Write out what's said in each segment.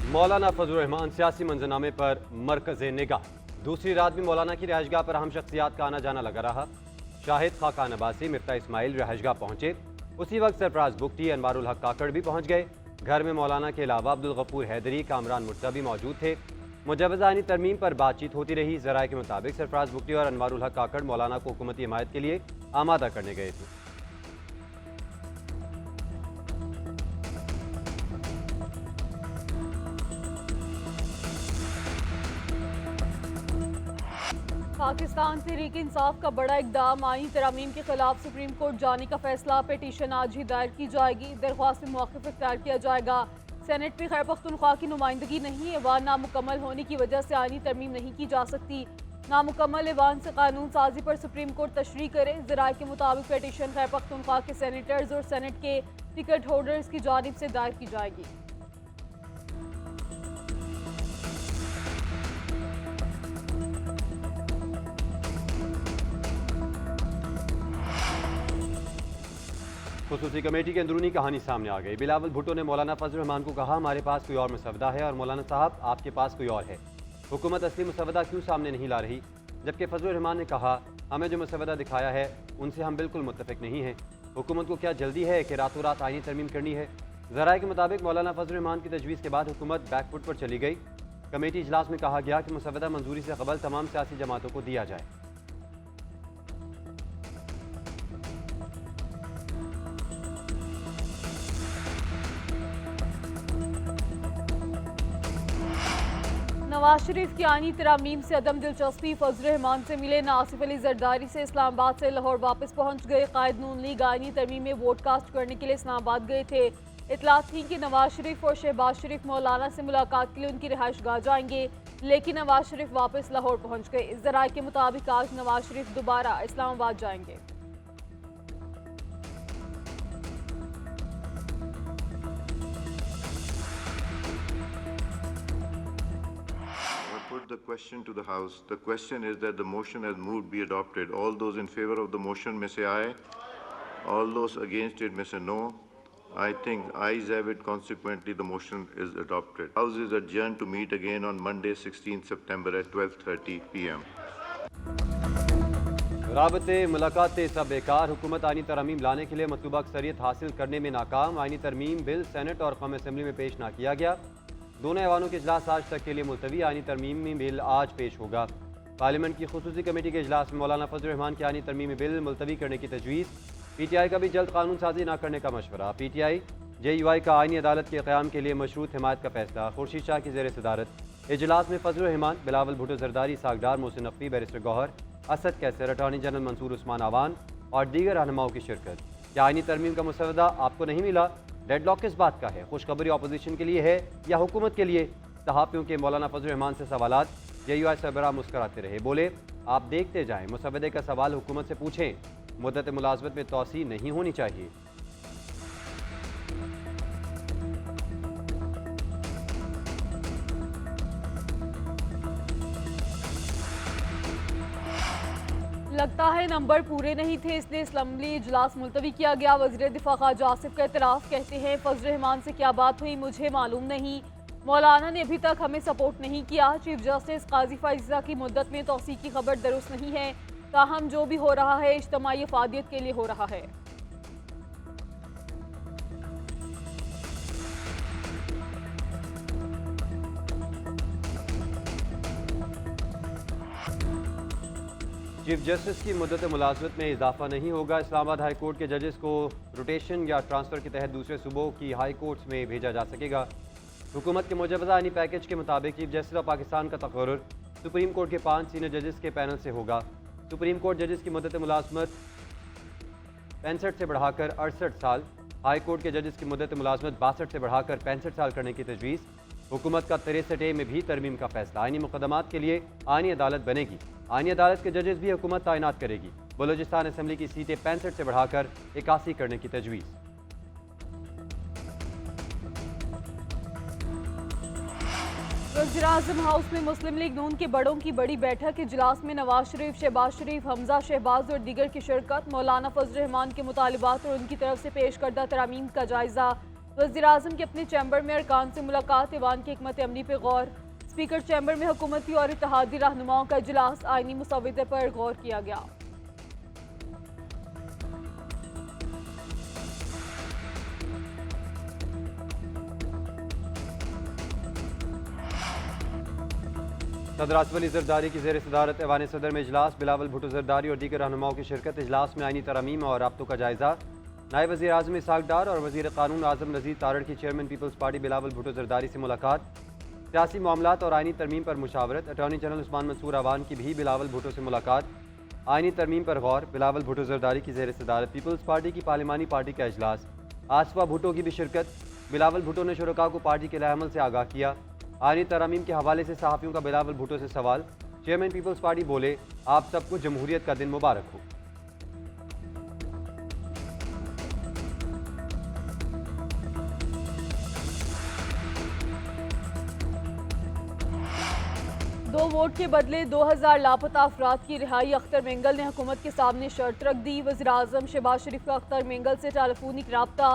मौलाना फजलुर रहमान सियासी मंजरनामे पर मरकज़ निगाह। दूसरी रात भी मौलाना की रिहाइशगाह पर अहम शख्सियात का आना जाना लगा रहा। शाहिद खाकान अब्बासी, मिफ्ता इस्माइल रिहाइशगाह पहुंचे। उसी वक्त सरफराज बुगटी, अनवारुल हक काकड़ भी पहुंच गए। घर में मौलाना के अलावा अब्दुल गफूर हैदरी, कामरान मुर्तज़ा भी मौजूद थे। मुजव्वज़ा आईनी तरमीम पर बातचीत होती रही। ज़राए के मुताबिक सरफराज बुगटी और अनवारुल हक काकड़ मौलाना को हुकूमती हिमायत के लिए आमादा करने गए थे। पाकिस्तान तहरीक इंसाफ का बड़ा इकदाम, आईनी तरमीम के खिलाफ सुप्रीम कोर्ट जाने का फैसला। पिटीशन आज ही दायर की जाएगी। दरख्वास्त में मौक़िफ़ इख्तियार किया जाएगा। सेनेट में खैबर पख्तूनख्वा की नुमाइंदगी नहीं। ऐवान नामुकम्मल होने की वजह से आईनी तरमीम नहीं की जा सकती। नामुकम्मल ऐवान से कानून साजी पर सुप्रीम कोर्ट तशरीह करे। ज़राए के मुताबिक पिटीशन खैबर पख्तूनख्वा के सेनेटर्स और सेनेट के टिकट होल्डर्स की जानिब से दायर की जाएगी। खुसूसी कमेटी की अंदरूनी कहानी सामने आ गई। बिलावल भुट्टो ने मौलाना फजलुर रहमान को कहा, हमारे पास कोई और मुसवदा है और मौलाना साहब आपके पास कोई और है। हुकूमत असली मुसवदा क्यों सामने नहीं ला रही? जबकि फजलुर रहमान ने कहा, हमें जो मुसवदा दिखाया है उनसे हम बिल्कुल मुत्तफिक नहीं हैं। हुकूमत को क्या जल्दी है कि रातों रात आईनी तरमीम करनी है? ज़राए के मुताबिक मौलाना फजलुर रहमान की तजवीज़ के बाद हुकूमत बैकफुट पर चली गई। कमेटी इजलास में कहा गया कि मुसवदा मंजूरी से कबल तमाम सियासी जमातों को दिया जाए। नवाज शरीफ की आईनी तरामीम से अदम दिलचस्पी। फजलुर रहमान से मिले। आसिफ अली जरदारी से इस्लामाबाद से लाहौर वापस पहुंच गए। कायद नून लीग आईनी तरमीम में वोट कास्ट करने के लिए इस्लामाबाद गए थे। इतलात थी कि नवाज शरीफ और शहबाज शरीफ मौलाना से मुलाकात के लिए उनकी रिहाइशगाह जाएंगे, लेकिन नवाज शरीफ वापस लाहौर पहुंच गए। इस ज़राए के मुताबिक आज नवाज शरीफ दोबारा इस्लामाबाद जाएंगे। Put the question to the House. The question is that the motion as moved be adopted. All those in favor of the motion may say aye. All those against it may say no. I think ayes have it. Consequently, the motion is adopted. House is adjourned to meet again on Monday, 16th September at 12:30 p.m. राबते मुलाकातें सब बेकार। हुकूमत आईनी तरमीम लाने के लिए मतलूबा अक्सरियत हासिल करने में नाकाम। आईनी तरमीम बिल सेनेट और कौमी असम्बली में पेश ना किया गया। दोनों ऐवानों के इजलास आज तक के लिए मुलतवी। आईनी तरमीमी बिल आज पेश होगा। पार्लियामेंट की खुसूसी कमेटी के इजलास में मौलाना फजलुर रहमान के आईनी तरमीमी बिल मुलतवी करने की तजवीज़। PTI का भी जल्द कानून साजी न करने का मशवरा। PTI JUI का आईनी अदालत के क़याम के लिए मशरूत हिमायत का फैसला। खुर्शीद शाह की ज़ेर सदारत इजलास में Fazlur Rahman, Bilawal Bhutto Zardari, सागडार, Mohsin Naqvi, barrister Gauhar, Asad Qaiser, attorney general Mansoor Usman Awan और दीगर रहनुमाओं की शिरकत। क्या आईनी तरमीम का मुसवदा आपको नहीं मिला? डेडलॉक किस बात का है? खुशखबरी अपोजिशन के लिए है या हुकूमत के लिए? सहाफ़ियों के मौलाना फजलुर रहमान से सवालात। JUI सरबराह मुस्कराते रहे, बोले आप देखते जाएं, मुसवदे का सवाल हुकूमत से पूछें। मुद्दत मुलाजमत में तोसी नहीं होनी चाहिए। लगता है नंबर पूरे नहीं थे, इसलिए असम्बली इजलास मुलतवी किया गया। वज़ीर दिफा ख्वाजा आसिफ का एतराफ़, कहते हैं फजलुर रहमान से क्या बात हुई मुझे मालूम नहीं। मौलाना ने अभी तक हमें सपोर्ट नहीं किया। चीफ जस्टिस काजी फाइज़ा की मुद्दत में तोसी की खबर दुरुस्त नहीं है। ताहम जो भी हो रहा है इज्तिमाई अफादियत के लिए हो रहा है। चीफ जस्टिस की मुद्दत मुलाजमत में इजाफा नहीं होगा। इस्लामाबाद हाई कोर्ट के जजेस को रोटेशन या ट्रांसफ़र के तहत दूसरे सूबों की हाई कोर्ट्स में भेजा जा सकेगा। हुकूमत के मुजवज़ा आईनी पैकेज के मुताबिक चीफ जस्टिस ऑफ पाकिस्तान का तकर्रुर सुप्रीम कोर्ट के 5 सीनियर जजेस के पैनल से होगा। सुप्रीम कोर्ट जजेस की मुद्दत मुलाजमत 65 से बढ़ाकर 68 साल, हाई कोर्ट के जजेस की मुद्दत मुलाजमत 62 से बढ़ाकर 65 साल करने की तजवीज़। हुकूमत का 63A में भी तरमीम का फैसला। आईनी मुकदमात के लिए आईनी अदालत बनेगी। आईनी अदालत के जजेस भी हुकूमत तैनात करेगी। बलूचिस्तान असम्बली की सीटें 65 से बढ़ाकर 81 करने की तजवीज़। वज़ीर-ए-आज़म हाउस में मुस्लिम लीग नून के बड़ों की बड़ी बैठक। इजलास में नवाज शरीफ, शहबाज शरीफ, हमजा शहबाज और दीगर की शिरकत। मौलाना फजलुर रहमान के मुतालिबात और उनकी तरफ से पेश करदा तरामीम का जायजा। वज़ीर-ए-आज़म के अपने चैम्बर में अरकान से मुलाकात, ईवान की हिकमत अमली पर गौर। स्पीकर चैम्बर में हुकूमती और इत्तेहादी रहनुमाओं का इजलास, आईनी मुसव्वदे पर गौर किया गया। सदर आसिफ अली जरदारी की ज़ेर सदारत ऐवान सदर में इजलास, बिलावल भुट्टो जरदारी और दीगर रहनुमाओं की शिरकत। इजलास में आईनी तरमीम और राब्तों का जायजा। नायब वज़ीर आज़म इसहाक डार और वज़ीर क़ानून आज़म नज़ीर तारड़ की chairman Peoples Party Bilawal Bhutto Zardari से मुलाकात। सियासी मामलात और आईनी तरमीम पर मुशावरत। अटॉर्नी जनरल उस्मान मंसूर अवान की भी बिलावल भुट्टो से मुलाकात। आईनी तरमीम पर गौर, बिलावल भुट्टो जरदारी की ज़ेर सदारत पीपल्स पार्टी की पार्लिमानी पार्टी का इजलास। आसफा भुट्टो की भी शिरकत। बिलावल भुट्टो ने शुरका को पार्टी के लाएअमल से आगाह किया। आईनी तरमीम के हवाले से सहाफ़ियों का बिलावल भुट्टो से सवाल। चेयरमैन पीपल्स पार्टी बोले, आप सबको जमहूरियत का दिन मुबारक हो। दो वोट के बदले 2000 लापता अफराद की रिहाई। अख्तर मेंगल ने हुकूमत के सामने शर्त रख दी। वज़ीर-ए-आज़म शहबाज शरीफ का अख्तर मेंगल से टेलीफोनिक राब्ता।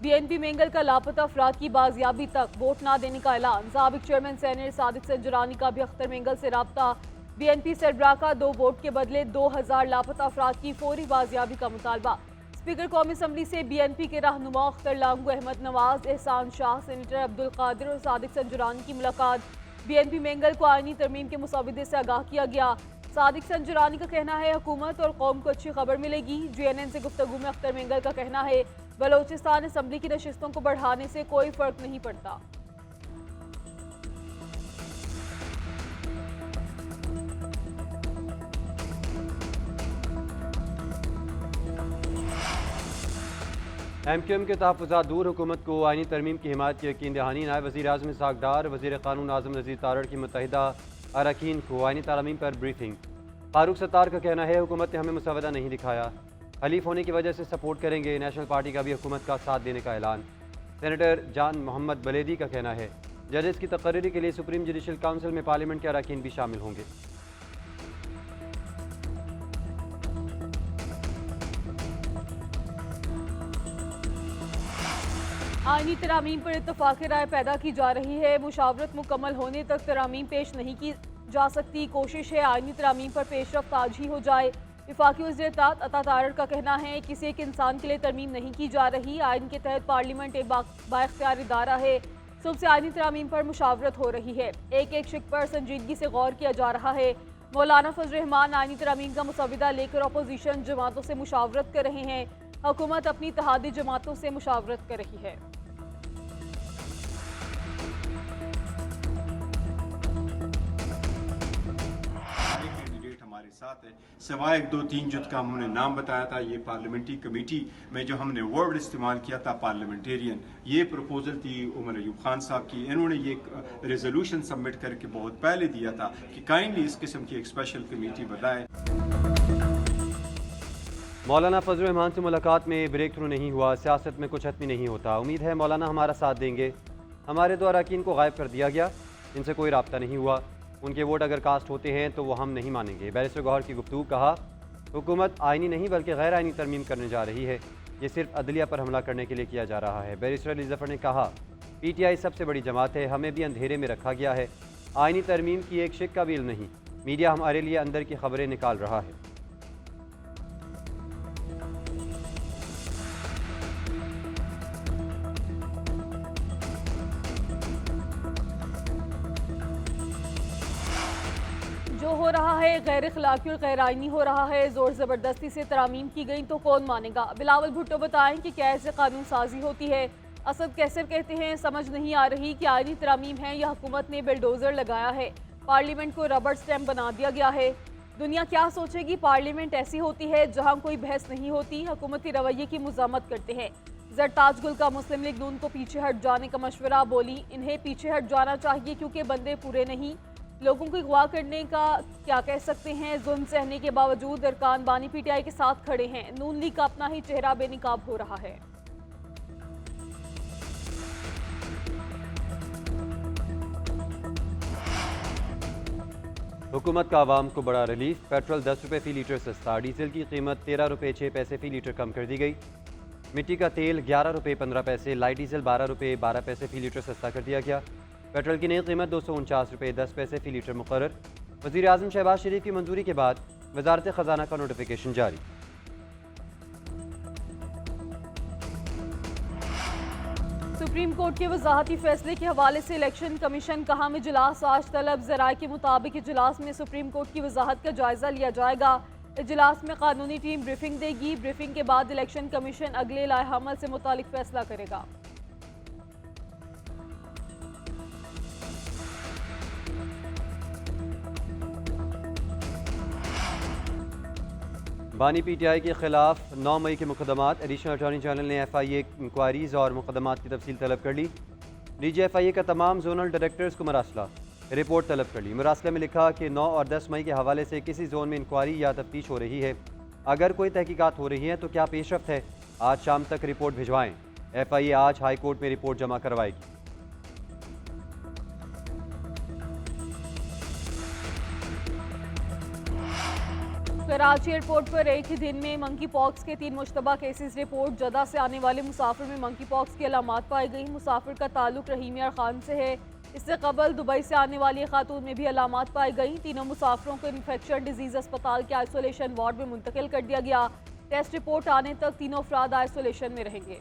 BNP मेंगल का लापता अफराद की बाजियाबी तक वोट ना देने का ऐलान। साबिक चेयरमैन सेनेट सादिक संजरानी का भी अख्तर मेंगल से राब्ता। BNP सरबराह का 2 वोट के बदले 2000 लापता अफराद की फौरी बाजियाबी का मुतालबा। स्पीकर कौमी असम्बली से BNP के रहनुमा अख्तर लांगू, अहमद नवाज, एहसान शाह, सेनेटर अब्दुल कादिर और सादिक संजरानी की मुलाकात। BNP मेंगल को आईनी तरमीम के मुसव्वदे से आगाह किया गया। सादिक संजरानी का कहना है हुकूमत और कौम को अच्छी खबर मिलेगी। GNN से गुफ्तगू में अख्तर मेंगल का कहना है बलोचिस्तान असम्बली की नशिस्तों को बढ़ाने से कोई फर्क नहीं पड़ता। MQM के तहफ़्फ़ुज़ात दूर, हुकूमत को आईनी तरमीम की हिमायत की यकीन दहानी। नायब वज़ीर आज़म इसहाक डार, वज़ीर क़ानून आज़म नज़ीर तारड़ की मुत्तहिदा अरकान को आईनी तरमीम पर ब्रीफिंग। फारूक सत्तार का कहना है हुकूमत ने हमें मुसवदा नहीं दिखाया, हलीफ होने की वजह से सपोर्ट करेंगे। नेशनल पार्टी का भी हुकूमत का साथ देने का ऐलान। सेनेटर जान मोहम्मद बलेदी का कहना है जजेस की तकर्री के लिए सुप्रीम जुडिशल काउंसिल में पार्लियामेंट के अरकान भी शामिल होंगे। आईनी तरामीम पर इत्तफाक़ राय पैदा की जा रही है। मुशावरत मुकम्मल होने तक तरामीम पेश नहीं की जा सकती। कोशिश है आईनी तरामीम पर पेशरफ्त आज ही हो जाए। वफाकी वज़ीर इत्तेहाद अता तारड़ का कहना है किसी एक इंसान के लिए तरमीम नहीं की जा रही। आइन के तहत पार्लियामेंट एक बाख्तियार इदारा है। सुबह से आईनी तरामीम पर मुशावरत हो रही है। एक एक शिक पर संजीदगी से गौर किया जा रहा है। मौलाना फजल रहमान आईनी तरामीम का मुसवदा लेकर अपोजिशन जमातों से मुशावरत कर रहे हैं। हुकूमत अपनी इत्तेहादी जमातों से मुशावरत कर रही है। साथ है सिवाय 1 2 3 जिसका हमने नाम बताया था। ये पार्लियामेंट्री कमेटी में जो हमने वर्ड इस्तेमाल किया था पार्लियामेंटेरियन, ये प्रपोजल थी उमर अयूब खान साहब की। इन्होंने ये रेजोल्यूशन सबमिट करके बहुत पहले दिया था कि काइंडली इस किस्म की एक स्पेशल कमेटी बनाए। मौलाना फजल रहमान से मुलाकात में ब्रेक थ्रू नहीं हुआ। सियासत में कुछ हतमी नहीं होता। उम्मीद है मौलाना हमारा साथ देंगे। हमारे 2 अरकान को गायब कर दिया गया, इनसे कोई रब्ता नहीं हुआ। उनके वोट अगर कास्ट होते हैं तो वो हम नहीं मानेंगे। बैरिस्टर गौहर की गुफ्तगू। कहा हुकूमत आईनी नहीं बल्कि गैर आईनी तरमीम करने जा रही है। ये सिर्फ अदलिया पर हमला करने के लिए किया जा रहा है। बैरिस्टर अली जफ़र ने कहा PTI सबसे बड़ी जमात है, हमें भी अंधेरे में रखा गया है। आईनी तरमीम की एक शिक का भी इल्म नहीं। मीडिया हमारे लिए अंदर की खबरें निकाल रहा है। जो हो रहा है गैर अखलाकी और गैर आइनी हो रहा है। जोर ज़बरदस्ती से तरामीम की गई तो कौन मानेगा। बिलावल भुट्टो बताएं कि कैसे कानून साजी होती है। असद कैसर कहते हैं समझ नहीं आ रही कि आइनी तरामीम है या हुकूमत ने बिल्डोजर लगाया है। पार्लियामेंट को रबड़ स्टैम्प बना दिया गया है। दुनिया क्या सोचेगी। पार्लियामेंट ऐसी होती है जहाँ कोई बहस नहीं होती। हुकूमती रवैये की मुज़ामत करते हैं। जरताज गुल का मुस्लिम लीग नून को पीछे हट जाने का मशवरा। बोली इन्हें पीछे हट जाना चाहिए क्योंकि बंदे पूरे नहीं। लोगों को अगवा करने का क्या कह सकते हैं। जुल्म सहने के बावजूद अरकान बानी PTI के साथ खड़े हैं। नून लीग का अपना ही चेहरा बेनिकाब हो रहा है। हुकूमत का आवाम को बड़ा रिलीफ। पेट्रोल 10 रुपये फ़ी लीटर सस्ता। डीजल की कीमत 13 रुपये 6 पैसे फ़ी लीटर कम कर दी गई। मिट्टी का तेल 11 रुपये 15 पैसे, लाइट डीजल 12 रुपये 12 पैसे फी लीटर सस्ता कर दिया गया। पेट्रोल की नई कीमत 249 रुपये 10 पैसे फी लीटर मुकर्रर। वज़ीर आज़म शहबाज शरीफ की मंजूरी के बाद वजारत ख़जाना का नोटिफिकेशन जारी। सुप्रीम कोर्ट के वजाहती फैसले के हवाले से इलेक्शन कमीशन कहा में इजलास आज तलब। ज़राए के मुताबिक इजलास में सुप्रीम कोर्ट की वजाहत का जायजा लिया जाएगा। इजलास में कानूनी टीम ब्रीफिंग देगी। ब्रीफिंग के बाद इलेक्शन कमीशन अगले लाएहमल से मुतालिक फैसला करेगा। बानी PTI के खिलाफ 9 मई के मुकदमात। एडिशनल अटॉर्नी जनरल ने FIA इंक्वायरीज और मुकदमात की तफसील तलब कर ली। DG FIA का तमाम जोनल डायरेक्टर्स को मरासला रिपोर्ट तलब कर ली। मरासले में लिखा कि 9 और 10 मई के हवाले से किसी जोन में इंक्वायरी या तफ्तीश हो रही है, अगर कोई तहकीकात हो रही है तो क्या पेशरफ्त है, आज शाम तक रिपोर्ट भिजवाएं। FIA आज हाई कोर्ट में रिपोर्ट जमा करवाएगी। कराची एयरपोर्ट पर एक ही दिन में मंकी पॉक्स के 3 मुश्तबा केसेस रिपोर्ट। जदा से आने वाले मुसाफिर में मंकी पॉक्स की अलामात पाई गई। मुसाफिर का ताल्लुक रहीम यार खान से है। इससे कबल दुबई से आने वाली खातून में भी अलामात पाई गई। तीनों मुसाफिरों को इन्फेक्शन डिजीज अस्पताल के आइसोलेशन वार्ड में मुंतकिल कर दिया गया। टेस्ट रिपोर्ट आने तक तीनों अफराद आइसोलेशन में रहेंगे।